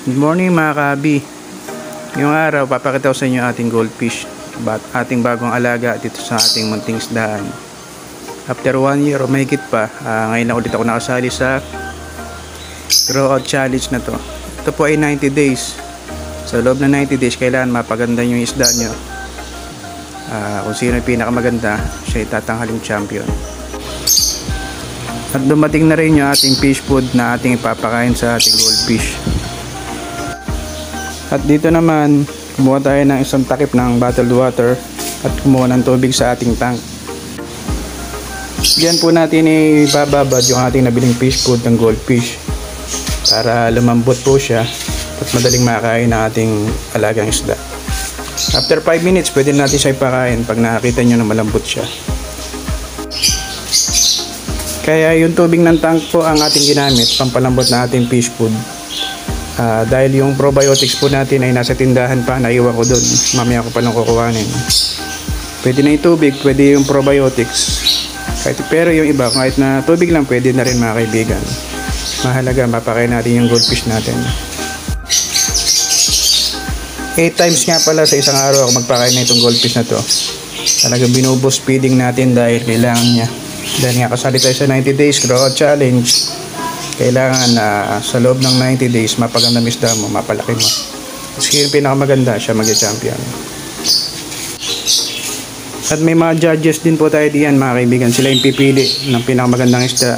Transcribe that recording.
Good morning mga kabi. Ngayong araw papakita ko sa inyo ating goldfish, ating bagong alaga dito sa ating munting isdaan. After 1 year o mahigit pa, ngayon na ulit ako nakasali sa grow out challenge na to. Ito po ay 90 days. Sa loob ng 90 days kailangan mapaganda yung isda nyo. Kung sino yung pinakamaganda, siya ay tatanghaling champion. At dumating na rin yung ating fish food na ating ipapakain sa ating goldfish. At dito naman, kumuha tayo ng isang takip ng bottled water at kumuha ng tubig sa ating tank. Diyan po natin ibababad yung ating nabiling fish food ng goldfish para lumambot po siya at madaling makain ng ating alagang isda. After 5 minutes, pwede natin siya ipakain pag nakakita nyo na malambot siya. Kaya yung tubig ng tank po ang ating ginamit pampalambot na ating fish food. Dahil yung probiotics po natin ay nasa tindahan pa, naiwan ko doon, mamaya ko pa lang kukuhanin. Pwede na yung tubig, pwede yung probiotics, pero yung iba kahit na tubig lang pwede na rin mga kaibigan. Mahalaga mapakain natin yung goldfish natin. 8 times nga pala sa isang araw ako magpakain na itong goldfish na to. Talagang binuboost feeding natin dahil kailangan niya. Dahil nga kasali tayo sa 90 days grow out challenge, kailangan na sa loob ng 90 days mapaganda isda mo, mapalaki mo. Kasi yung pinakamaganda siya mag-champion. At may mga judges din po tayo diyan mga kaibigan. Sila yung pipili ng pinakamagandang isda